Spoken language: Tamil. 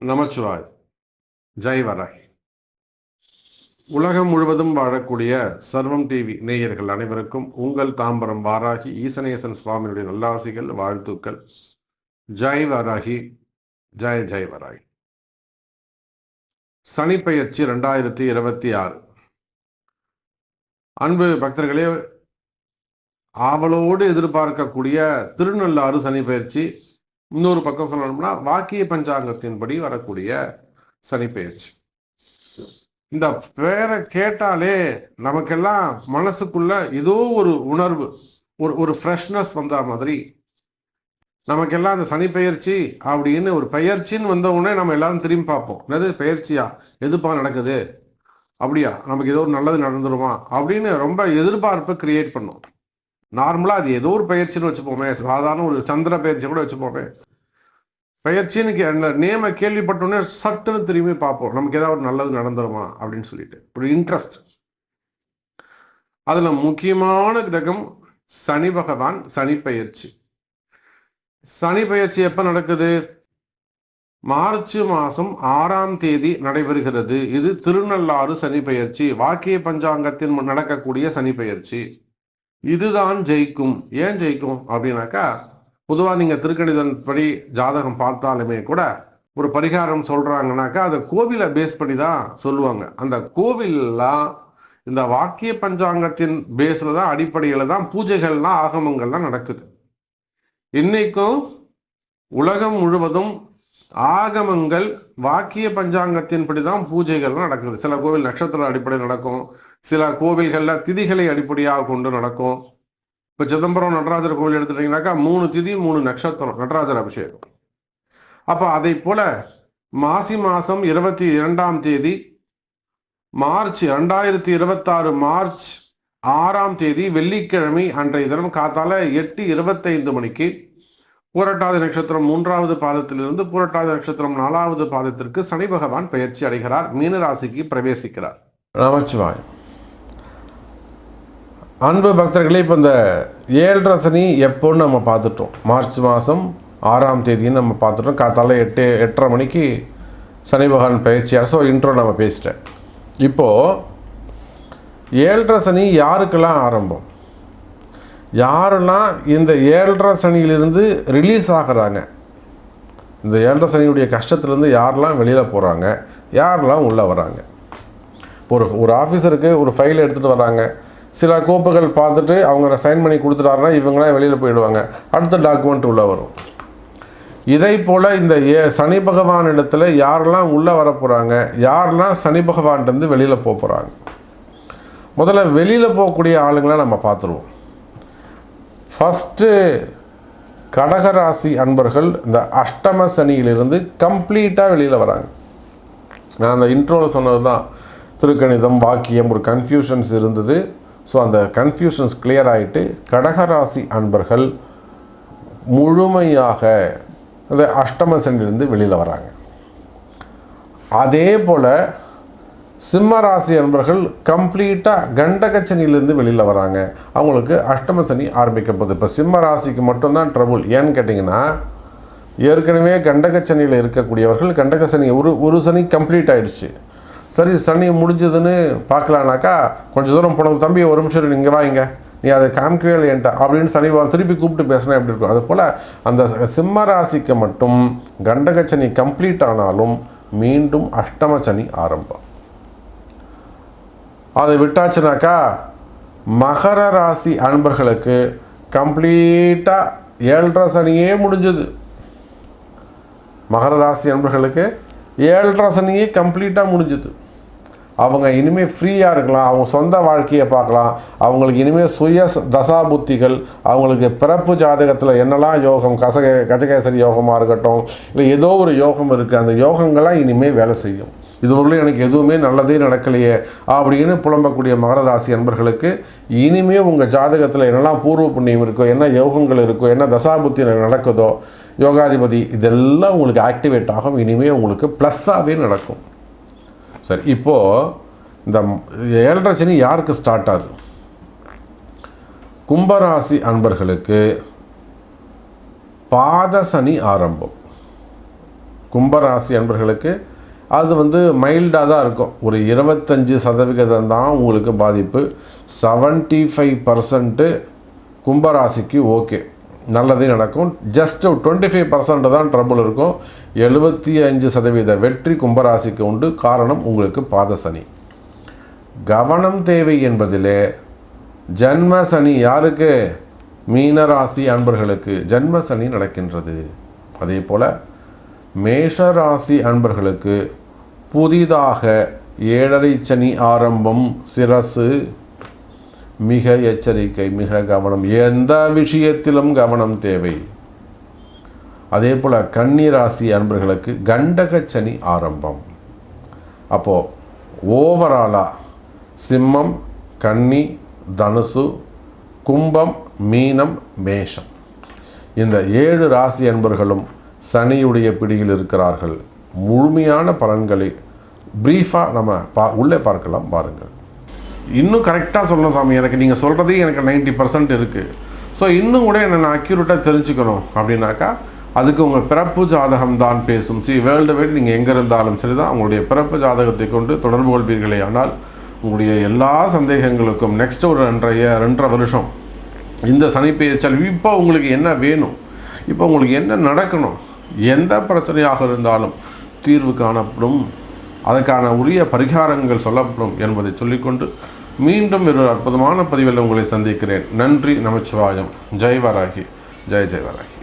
நமச்சிவாய். ஜெய் வராய். உலகம் முழுவதும் வாழக்கூடிய சர்வம் டிவி நேயர்கள் அனைவருக்கும் உங்கள் தாம்பரம் வாராகி ஈசனேசன் சுவாமியுடைய நல்லாசிகள், வாழ்த்துக்கள். ஜெய் வராகி, ஜெய் ஜெய் வராய். சனிப்பெயர்ச்சி 2026. அன்பு பக்தர்களே, ஆவலோடு எதிர்பார்க்கக்கூடிய திருநள்ளாறு சனிப்பெயர்ச்சி. இன்னொரு பக்கம் சொல்லணும்னா வாக்கிய பஞ்சாங்கத்தின்படி வரக்கூடிய சனிப்பெயர்ச்சி. இந்த பேரை கேட்டாலே நமக்கெல்லாம் மனசுக்குள்ள ஏதோ ஒரு உணர்வு, ஒரு ஃப்ரெஷ்னஸ் வந்த மாதிரி. நமக்கெல்லாம் அந்த சனிப்பெயர்ச்சி அப்படின்னு ஒரு பெயர்ச்சின்னு வந்த உடனே நம்ம எல்லாரும் திரும்பி பார்ப்போம். என்னது பெயர்ச்சியா, எதுப்பா நடக்குது, அப்படியா, நமக்கு ஏதோ ஒரு நல்லது நடந்துருமா அப்படின்னு ரொம்ப எதிர்பார்ப்பை கிரியேட் பண்ணும். நார்மலாக அது ஏதோ ஒரு பயிற்சின்னு வச்சுப்போமே, சாதாரண ஒரு சந்திர பயிற்சி கூட வச்சுப்போமே. பயிற்சின்னு அந்த நேமை கேள்விப்பட்டோன்னே சட்டுன்னு திரும்பி பார்ப்போம், நமக்கு ஏதாவது ஒரு நல்லது நடந்துருமா அப்படின்னு சொல்லிட்டு ஒரு இன்ட்ரெஸ்ட். அதில் முக்கியமான கிரகம் சனி பகவான். சனி பயிற்சி எப்போ நடக்குது? மார்ச் மாதம் 6ஆம் தேதி நடைபெறுகிறது. இது திருநள்ளாறு சனி பயிற்சி, வாக்கிய பஞ்சாங்கத்தின் நடக்கக்கூடிய சனி பயிற்சி. இதுதான் ஜெயிக்கும். ஏன் ஜெயிக்கும் அப்படின்னாக்கா, பொதுவாக நீங்கள் திருக்கணிதன் படி ஜாதகம் பார்த்தாலுமே கூட ஒரு பரிகாரம் சொல்கிறாங்கனாக்கா அதை கோவிலை பேஸ் பண்ணி தான் சொல்லுவாங்க. அந்த கோவில்லாம் இந்த வாக்கிய பஞ்சாங்கத்தின் பேஸில் தான், அடிப்படையில் தான் பூஜைகள்லாம் ஆகமங்கள்லாம் நடக்குது. இன்னைக்கும் உலகம் முழுவதும் ஆகமங்கள் வாக்கிய பஞ்சாங்கத்தின்படி தான் பூஜைகள்லாம் நடக்குது. சில கோவில் நட்சத்திர அடிப்படையில் நடக்கும், சில கோவில்களில் திதிகளை அடிப்படையாக கொண்டு நடக்கும். இப்போ சிதம்பரம் நடராஜர் கோவில் எடுத்துட்டீங்கன்னாக்கா 3 திதி 3 நட்சத்திரம் நடராஜர் அபிஷேகம். அப்போ அதை போல மாசி மாதம் 22ஆம் தேதி மார்ச் 2026 மார்ச் 6ஆம் தேதி வெள்ளிக்கிழமை அன்றைய தினம் காத்தால 8:25 மணிக்கு பூரட்டாதி நட்சத்திரம் 3வது பாதத்திலிருந்து பூரட்டாதி நட்சத்திரம் 4வது பாதத்திற்கு சனி பகவான் பெயர்ச்சி அடைகிறார். மீனராசிக்கு பிரவேசிக்கிறார். நமச்சிவாய். அன்பு பக்தர்களே, இப்போ இந்த 7.5 சனி எப்போன்னு நம்ம பார்த்துட்டோம். மார்ச் மாதம் 6ஆம் தேதின்னு நம்ம பார்த்துட்டோம். காத்தால 8:30 மணிக்கு சனி பகவான் பயிற்சியார். ஸோ இன்ட்ரோ நம்ம பேசிட்டேன். இப்போது 7.5 சனி யாருக்கெல்லாம் ஆரம்பம்? யாரெல்லாம் இந்த 7.5 சனியிலிருந்து ரிலீஸ் ஆகிறாங்க, இந்த 7.5 சனியுடைய கஷ்டத்துலேருந்து யாரெல்லாம் வெளியில் போகிறாங்க, யாரெல்லாம் உள்ளே வராங்க? ஒரு ஆஃபீஸருக்கு ஒரு ஃபைல் எடுத்துகிட்டு வராங்க, சில கோப்புகள் பார்த்துட்டு அவங்க சைன் பண்ணி கொடுத்துட்டாருன்னா இவங்களாம் வெளியில் போயிடுவாங்க, அடுத்த டாக்குமெண்ட் உள்ளே வரும். இதை போல் இந்த சனி பகவான் இடத்துல யாரெல்லாம் உள்ளே வர போகிறாங்க, யாரெல்லாம் சனி பகவான்கிட்டருந்து வெளியில் போக போகிறாங்க? முதல்ல வெளியில் போகக்கூடிய ஆளுங்களாம் நம்ம பார்த்துருவோம். ஃபஸ்ட்டு கடகராசி அன்பர்கள் இந்த அஷ்டம சனியிலிருந்து கம்ப்ளீட்டாக வெளியில் வராங்க. நான் அந்த இன்ட்ரோவில் சொன்னது தான், திருக்கணிதம் வாக்கியம் ஒரு கன்ஃபியூஷன்ஸ் இருந்தது. ஸோ அந்த கன்ஃபியூஷன்ஸ் கிளியர் ஆகிட்டு கடகராசி அன்பர்கள் முழுமையாக அந்த அஷ்டம சனியிலிருந்து வெளியில் வராங்க. அதே போல் சிம்ம ராசி அன்பர்கள் கம்ப்ளீட்டாக கண்டகச்சனியிலேருந்து வெளியில் வராங்க. அவங்களுக்கு அஷ்டம சனி ஆரம்பிக்கப்போகுது. இப்போ சிம்ம ராசிக்கு மட்டும்தான் ட்ரபுள். ஏன்னு கேட்டிங்கன்னா, ஏற்கனவே கண்டகச்சனியில் இருக்கக்கூடியவர்கள் கண்டகசனி ஒரு சனி கம்ப்ளீட் ஆகிடுச்சு. சரி, சனி முடிஞ்சதுன்னு பார்க்கலான்னாக்கா கொஞ்சம் தூரம் போன தம்பி ஒரு நிமிஷம் இங்கே வாங்க, நீ அதை காமிக்கவே இல்லையன்ட்டா அப்படின்னு சனி திருப்பி கூப்பிட்டு பேசினா எப்படி இருக்கும்? அதுபோல் அந்த சிம்ம ராசிக்கு மட்டும் கண்டகச்சனி கம்ப்ளீட் ஆனாலும் மீண்டும் அஷ்டம சனி ஆரம்பம். அதை விட்டாச்சுனாக்கா மகர ராசி அன்பர்களுக்கு கம்ப்ளீட்டாக 7.5 சனியே முடிஞ்சது. மகர ராசி அன்பர்களுக்கு 7.5 சனியே கம்ப்ளீட்டாக முடிஞ்சுது. அவங்க இனிமேல் ஃப்ரீயாக இருக்கலாம், அவங்க சொந்த வாழ்க்கையை பார்க்கலாம். அவங்களுக்கு இனிமேல் சுய தசா புத்திகள், அவங்களுக்கு பிறப்பு ஜாதகத்தில் என்னெல்லாம் யோகம், கஜகேசரி யோகமாக இருக்கட்டும், இல்லை ஏதோ ஒரு யோகம் இருக்குது, அந்த யோகங்கள்லாம் இனிமேல் வேலை செய்யும். இதுவரையிலும் எனக்கு எதுவுமே நல்லதே நடக்கலையே அப்படின்னு புலம்பக்கூடிய மகர ராசி அன்பர்களுக்கு இனிமேல் உங்கள் ஜாதகத்தில் என்னெல்லாம் பூர்வ புண்ணியம் இருக்கோ, என்ன யோகங்கள் இருக்கோ, என்ன தசாபுத்தி நடக்குதோ, யோகாதிபதி இதெல்லாம் உங்களுக்கு ஆக்டிவேட் ஆகும். இனிமேல் உங்களுக்கு ப்ளஸ்ஸாகவே நடக்கும். சரி, இப்போது இந்த 7.5 சனி யாருக்கு ஸ்டார்ட் ஆகுது? கும்பராசி அன்பர்களுக்கு பாத சனி ஆரம்பம். கும்பராசி அன்பர்களுக்கு அது வந்து மைல்டாக தான் இருக்கும். ஒரு 25% தான் உங்களுக்கு பாதிப்பு. 75% கும்பராசிக்கு ஓகே, நல்லதே நடக்கும். ஜஸ்ட் 25% தான் ட்ரபுள் இருக்கும். 75% வெற்றி கும்பராசிக்கு உண்டு. காரணம் உங்களுக்கு பாத சனி. கவனம் தேவை என்பதிலே ஜன்ம சனி யாருக்கு? மீனராசி அன்பர்களுக்கு ஜன்ம சனி நடக்கின்றது. அதே போல் மேஷராசி அன்பர்களுக்கு புதிதாக 7.5 சனி ஆரம்பம். சிரசு, மிக எச்சரிக்கை, மிக கவனம், எந்த விஷயத்திலும் கவனம் தேவை. அதே போல் கன்னிராசி அன்பர்களுக்கு கண்டக சனி ஆரம்பம். அப்போது ஓவராலாக சிம்மம், கன்னி, தனுசு, கும்பம், மீனம், மேஷம், இந்த 7 ராசி அன்பர்களும் சனியுடைய பிடியில் இருக்கிறார்கள். முழுமையான பலன்களை ப்ரீஃபாக நம்ம உள்ளே பார்க்கலாம். பாருங்கள். இன்னும் கரெக்டாக சொல்லணும் சாமி, எனக்கு நீங்கள் சொல்கிறதே எனக்கு 90% இருக்குது. ஸோ இன்னும் கூட என்ன நான் அக்யூரேட்டாக தெரிஞ்சுக்கணும் அப்படின்னாக்கா அதுக்கு உங்கள் பிறப்பு ஜாதகம் தான் பேசும். வேர்ல்டு வைட் நீங்கள் எங்கே இருந்தாலும் சரி தான் உங்களுடைய பிறப்பு ஜாதகத்தை கொண்டு தொடர்பு கொள்வீர்களே. ஆனால் உங்களுடைய எல்லா சந்தேகங்களுக்கும் நெக்ஸ்ட் ஒரு 2.5 வருஷம் இந்த சனி பெயர்ச்சால் இப்போ உங்களுக்கு என்ன வேணும், இப்போ உங்களுக்கு என்ன நடக்கணும், எந்த பிரச்சனையாக இருந்தாலும் தீர்வு காணப்படும், அதற்கான உரிய பரிகாரங்கள் சொல்லப்படும் என்பதை சொல்லிக்கொண்டு மீண்டும் ஒரு அற்புதமான பதிவில் உங்களை சந்திக்கிறேன். நன்றி. நமச்சிவாயம். ஜெய் வராகி. ஜெய் ஜெய் வராகி.